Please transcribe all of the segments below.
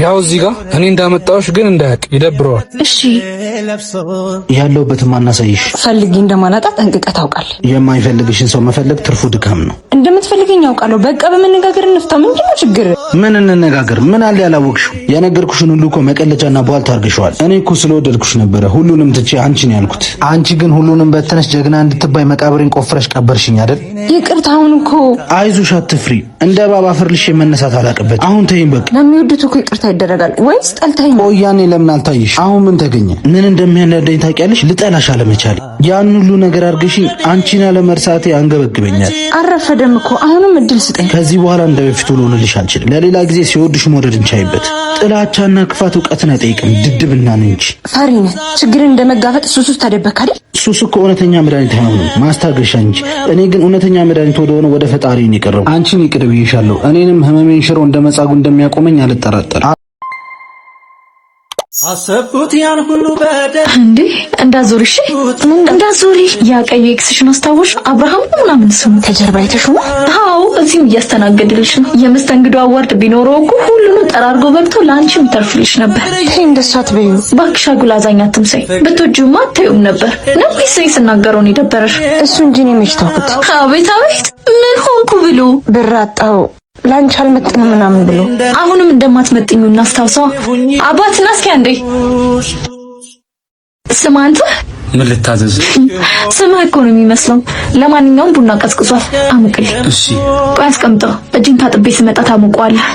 ያው እዚህ ጋር እኔ እንዳመጣውሽ ግን እንዳያቅ ይደብረዋል። እሺ ያለውበትም ማናሳይሽ ፈልጊ እንደማላጣ ጠንቅቀህ ታውቃለህ። የማይፈልግሽን ሰው መፈለግ ትርፉ ድካም ነው። እንደምትፈልገኝ ያውቃለሁ። በቃ በመነጋገር እንፍታ። ምንድነው ችግር? ምን እንነጋገር? ምን አለ ያላወቅሽው? የነገርኩሽን ሁሉ እኮ መቀለጃና ቧልት አድርገሽዋል። እኔ እኮ ስለወደድኩሽ ነበረ ሁሉንም ትቼ አንቺን ያልኩት። አንቺ ግን ሁሉንም በተነሽ ጀግና እንድትባይ መቃብሬን ቆፍረሽ ቀበርሽኝ አይደል? ይቅርታ። አሁን እኮ አይዞሽ፣ አትፍሪ። እንደ ባባ ፍርልሽ መነሳት አላቀበት። አሁን ተይኝ በቃ። ለሚወዱት እኮ ይቅርታ ይደረጋል ወይስ ጠልተኝ? ያኔ ለምን አልታይሽ? አሁን ምን ተገኘ? ምን እንደሚያናደኝ ታውቂያለሽ? ልጠላሽ አለመቻል። ያን ሁሉ ነገር አድርገሽ አንቺን ያለመርሳቴ አንገበግበኛል። አረፈደም እኮ። አሁንም እድል ስጠኝ። ከዚህ በኋላ እንደበፊቱ ልሆንልሽ አልችልም። ለሌላ ጊዜ ሲወድሽ መውደድ እንቻይበት። ጥላቻና ክፋት እውቀትን አይጠይቅም፣ ድድብና ነው እንጂ። ፈሪ ነህ። ችግርን እንደመጋፈጥ ሱስ ውስጥ ተደበክ አይደል? ሱስ እኮ እውነተኛ መድኃኒት አይሆንም፣ ማስታገሻ እንጂ። እኔ ግን እውነተኛ መድኃኒት ወደሆነ ወደ ፈጣሪ ነው የቀረበው። አንቺን ይቅር ብዬሻለሁ። እኔንም ህመሜን ሽሮ እንደመጻጉ እንደሚያቆመኝ አልጠራጠርም። አሰብኩት ያን ሁሉ በደል እንዴ እንዳዞርሽ እንዳዞሪ ያ ቀይ ኤክስሽን አስታወሽ? አብርሃም ምናምን ስሙ ከጀርባ አይተሽው? አዎ እዚህም እያስተናገድልሽ ነው። የመስተንግዶ አዋርድ ቢኖረው እኮ ሁሉንም ጠራርጎ በልቶ ላንቺም ተርፍልሽ ነበር። ተይ እንደሱ አትበይው ባክሽ። አጉላዛኛ አትምሰይ። ብትወጂውማ አታዩም ነበር ነው ወይስ ስናገረውን የደበረሽ? እሱ እንጂ እኔ መች ተውኩት። አቤት አቤት ምን ሆንኩ ብሎ ብር አጣው ላንቺ አልመጥንም ምናምን ብሎ አሁንም እንደማትመጥኙ እናስታውሰው። አባትና እስኪ አንዴ ስማ አንተ ምን ልታዘዝ? ስምህ እኮ ነው የሚመስለው። ለማንኛውም ቡና ቀዝቅዟል፣ አሙቅልኝ። እሺ ቆይ አስቀምጠው። እጅን ታጥቤ ስመጣ ታሙቀዋለህ።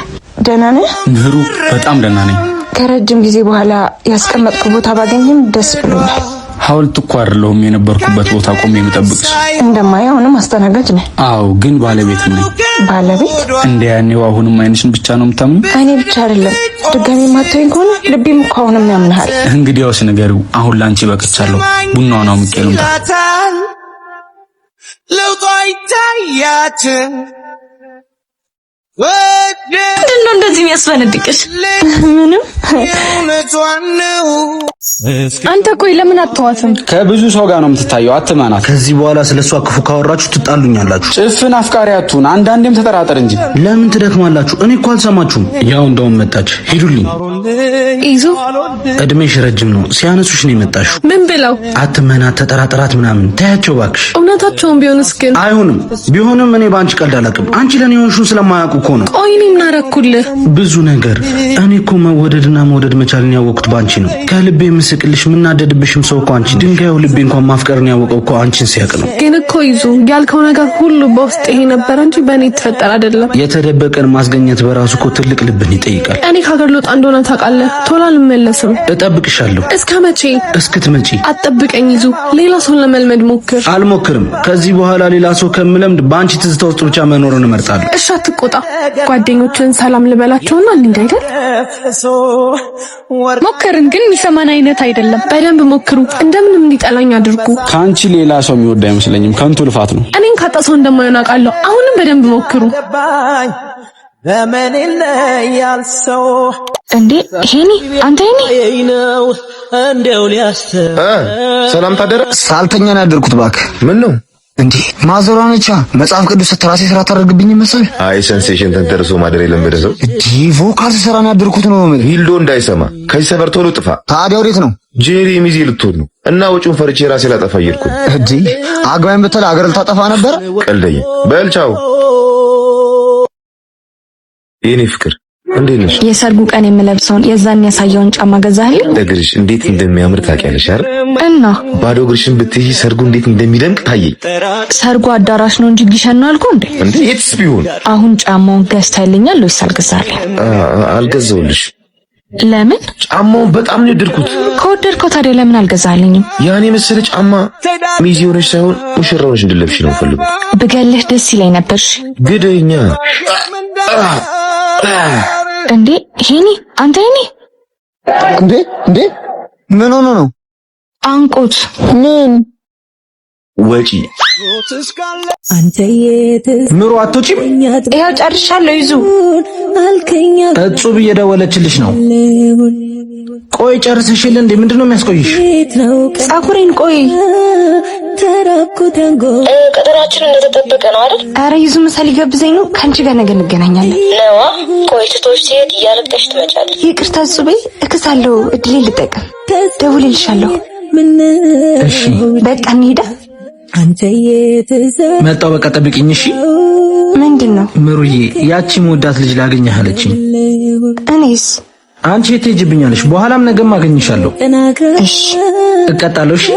ደህና ነህ? ምህሩ በጣም ደህና ነኝ። ከረጅም ጊዜ በኋላ ያስቀመጥኩ ቦታ ባገኝም ደስ ብሎኛል። ሐውልት እኮ አይደለሁም የነበርኩበት ቦታ ቆሜ የምጠብቅሽ። እንደማየው አሁንም አስተናጋጅ ነህ? አዎ ግን ባለቤት ነኝ። ባለቤት? እንደ ያኔው አሁንም አይንሽን ብቻ ነው የምታምኑ? አይኔ ብቻ አይደለም ድጋሜ ማተኝ ከሆነ ልቤም እኮ አሁንም ያምናል። እንግዲያውስ ንገሪው። አሁን ላንቺ በቅቻለሁ። ቡናውን አሙቄ ልምጣ። ለውጧ ይታያት ምንድነው እንደዚህ የሚያስፈነድቅሽ? ምንም። አንተ ቆይ ለምን አትተዋትም? ከብዙ ሰው ጋር ነው የምትታየው፣ አትመናት። ከዚህ በኋላ ስለሷ ክፉ ካወራችሁ ትጣሉኛላችሁ። ጭፍን አፍቃሪ አትሁን፣ አንዳንዴም ተጠራጠር እንጂ። ለምን ትደክማላችሁ? እኔ እኮ አልሰማችሁም። ያው እንደውም መጣች። ሂዱልኝ። ይዙ እድሜሽ ረጅም ነው፣ ሲያነሱሽ ነው የመጣሽው። ምን ብለው? አትመናት፣ ተጠራጠራት ምናምን። ታያቸው ባክሽ። እውነታቸውን ቢሆንስ ግን? አይሆንም። ቢሆንም እኔ ባንቺ ቀልድ አላውቅም። አንቺ ለኔ የሆንሽው ስለማያውቁ እኮ ነው። ቆይ እኔ ምን አደረኩልህ? ብዙ ነገር። እኔ እኮ መወደድና መውደድ መቻልን ያወቅኩት ባንቺ ነው። ከልቤ ምስቅልሽ ምናደድብሽም ሰው እኮ አንቺ። ድንጋዩ ልቤ እንኳን ማፍቀርን ያወቀው እኮ አንቺን ሲያቅ ነው። ግን እኮ ይዙ ያልከው ነገር ሁሉ በውስጥ ይሄ ነበር እንጂ በእኔ የተፈጠረ አይደለም። የተደበቀን ማስገኘት በራሱ እኮ ትልቅ ልብን ይጠይቃል። እኔ ከሀገር ልወጣ እንደሆነ ታውቃለህ። ቶሎ አልመለስም። እጠብቅሻለሁ። እስከ መቼ? እስክትመጪ። አትጠብቀኝ ይዙ። ሌላ ሰው ለመልመድ ሞክር። አልሞክርም። ከዚህ በኋላ ሌላ ሰው ከምለምድ በአንቺ ትዝታ ውስጥ ብቻ መኖርን እመርጣለሁ። እሺ አትቆጣ። ጓደኞችን ሰላም ልበላቸውና እንዴ አይደል? ሞክርን፣ ግን የሚሰማን አይነት አይደለም። በደንብ ሞክሩ። እንደምንም እንዲጠላኝ አድርጉ። ካንቺ ሌላ ሰው የሚወድ አይመስለኝም። ከንቱ ልፋት ነው። እኔን ካጣ ሰው እንደማይሆን አውቃለሁ። አሁንም በደንብ ሞክሩ። በመን ይለያል ሰው እንዴ ሄኒ፣ አንተ ሄኒ ነው እንደው ሊያስብ ሰላም ታደረ። ሳልተኛ ነው ያደርኩት። እባክህ ምን ነው እንዴ? ማዘሯንቻ መጽሐፍ ቅዱስ ተራሴ ስራ ታደርግብኝ መሰል። አይ ሴንሴሽን ተንተርሶ ማደር የለመደ ሰው ቮካል ስራ ነው ያደርኩት ነው ማለት። ሂልዶ እንዳይሰማ ከዚህ ሰፈር ቶሎ ጥፋ። ታዲያ ወዴት ነው? ጄሪ ሚዜ ልትሆን ነው እና ወጪውን ፈርቼ ራሴ ላጠፋ እየሄድኩ እንዴ። አግባይም በተለ አገር ልታጠፋ ነበር። ቀልደኛ በልቻው የኔ ፍቅር እንዴት ነሽ? የሰርጉ ቀን የምለብሰውን የዛን ያሳየውን ጫማ ገዛህልኝ? እግርሽ እንዴት እንደሚያምር ታውቂያለሽ አይደል? እና ባዶ እግርሽን ብትይ ሰርጉ እንዴት እንደሚደምቅ ታየኝ። ሰርጉ አዳራሽ ነው እንጂ ጊሸን ነው አልኩ እንዴ? እንዴ የትስ ቢሆን። አሁን ጫማውን ገዝተህልኛል ወይስ አልገዛህልኝ? አልገዛሁልሽ። ለምን? ጫማውን በጣም ነው የወደድኩት። ከወደድከው ታዲያ ለምን አልገዛህልኝም? ያኔ መሰለ ጫማ ሚዜ ሆነሽ ሳይሆን ሙሽራ ሆነሽ እንድለብሽ ነው ፈልጉ። ብገልህ ደስ ይለኝ ነበር። ግደኛ እንዴ ሄኒ፣ አንተ ሄኒ። እንዴ ምን ሆኖ ነው? አንቆት ምን ወጪ አንተ ምሩ አትወጪም? ይኸው ጨርሻለሁ። ይዙ እጹብ እየደወለችልሽ ነው። ቆይ ጨርሰሽል እንዴ? ምንድነው የሚያስቆይሽ? ጸጉሬን ቆይ ቀጠራችን እንደተጠበቀ ነው አይደል? አረ ይዙ ምሳሌ ገብዘኝ ነው። ካንቺ ጋር ነገ እንገናኛለን። ነዋ ቆይ ትቶሽ ሲሄድ እያለቀሽ ትመጫለሽ። ይቅርታ ጹቤ፣ እከሳለሁ። እድሌ ልጠቀም፣ ደውልልሻለሁ። እሺ በቃ እንሂዳ። መጣሁ። በቃ ጠብቂኝ እሺ። ምንድነው? ምሩዬ ያቺ መወዳት ልጅ ላገኘህ አለችኝ። እኔስ? አንቺ የት ትሄጂብኛለሽ? በኋላም ነገም አገኝሻለሁ። እሺ እቀጣለሁ። እሺ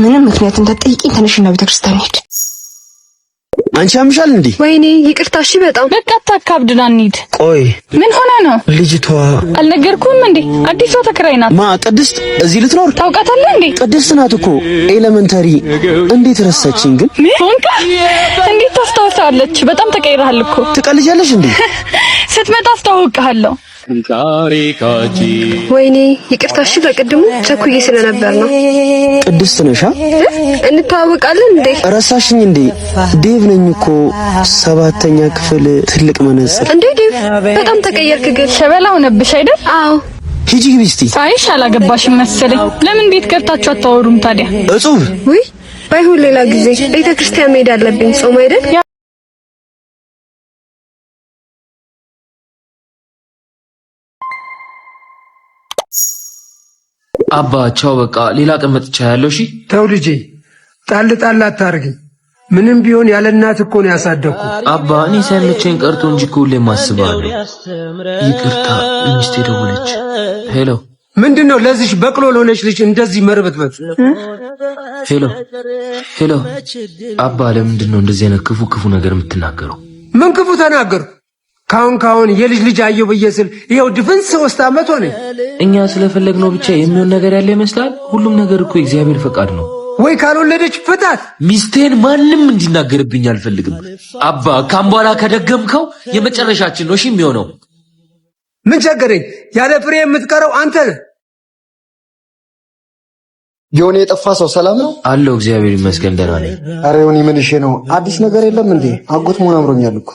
ምንም ምክንያት እንዳትጠይቂኝ ተነሽና ቤተክርስቲያን ሂድ። አንቺ አምሻል እንዴ? ወይኔ ይቅርታ። እሺ በጣም በቃ ታካብድና እንሂድ። ቆይ ምን ሆነ ነው? ልጅቷ አልነገርኩም እንዴ? አዲሷ ተከራይ ናት። ማ ቅድስት እዚህ ልትኖር ታውቃታለህ እንዴ? ቅድስት ናት እኮ ኤሌመንተሪ። እንዴት ረሳችኝ ግን? ሆንካ እንዴት ታስታውሳለች? በጣም ተቀይረሃል እኮ። ትቀልጃለሽ እንዴ? ስትመጣ አስተዋውቅሃለሁ። ወይኔ ይቅርታ። እሺ በቅድሙ ቸኩዬ ስለነበር ነው። ቅድስት ነሻ? እንተዋወቃለን እንዴ? ረሳሽኝ እንዴ? ዴቭ ነኝ እኮ 7ኛ ክፍል ትልቅ መነጽር። እንዴ ዴቭ በጣም ተቀየርክ ግን። ሸበላ ሆነብሽ አይደል? አዎ ሂጂ ግቢ እስቲ። አይሽ አላገባሽም መሰለኝ። ለምን ቤት ገብታችሁ አታወሩም ታዲያ? እጹብ ውይ ባይሆን ሌላ ጊዜ ቤተክርስቲያን መሄድ አለብኝ። ጾም አይደል? አባ ቻው፣ በቃ ሌላ ቀን መጥቻ ያለው። እሺ ተው ልጄ፣ ጣል ጣል አታርጊ። ምንም ቢሆን ያለ እናት እኮ ነው ያሳደግኩ። አባ እኔ ሳይመቸኝ ቀርቶ እንጂ እኮ ሁሌም አስባለሁ። ይቅርታ ሚስቴ ደወለች። ሄሎ ምንድነው ለዚህ በቅሎ ለሆነች ልጅ እንደዚህ መርበትበት? ሄሎ ሄሎ። አባ ለምንድን ነው እንደዚህ አይነት ክፉ ነገር የምትናገረው? ምን ክፉ ተናገሩ? ካሁን የልጅ ልጅ አየሁ ብዬ ስል ይኸው ድፍን 3 ዓመት ሆነ። እኛ ስለፈለግነው ብቻ የሚሆን ነገር ያለ ይመስላል። ሁሉም ነገር እኮ የእግዚአብሔር ፈቃድ ነው። ወይ ካልወለደች ፍታት። ሚስቴን ማንም እንዲናገርብኝ አልፈልግም። አባ ካም በኋላ ከደገምከው የመጨረሻችን ነው እሺ የሚሆነው። ምን ቸገረኝ? ያለ ፍሬ የምትቀረው አንተ ነህ። ዮኒ የጠፋ ሰው ሰላም ነው አለው። እግዚአብሔር ይመስገን ደህና ነኝ። አረ ዮኒ ምን እሺ ነው? አዲስ ነገር የለም እንዴ? አጎት መሆን አምሮኛል እኮ።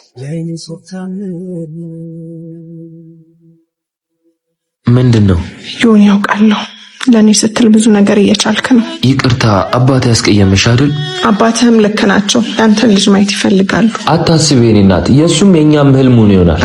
ምንድነው? ዮኒ ያውቃለሁ። ለኔ ስትል ብዙ ነገር እየቻልክ ነው። ይቅርታ አባቴ ያስቀየመሽ አይደል? አባትህም ልክ ናቸው። ያንተን ልጅ ማየት ይፈልጋሉ። አታስቢ የኔ እናት፣ የሱም የኛም ህልሙ ነው ይሆናል።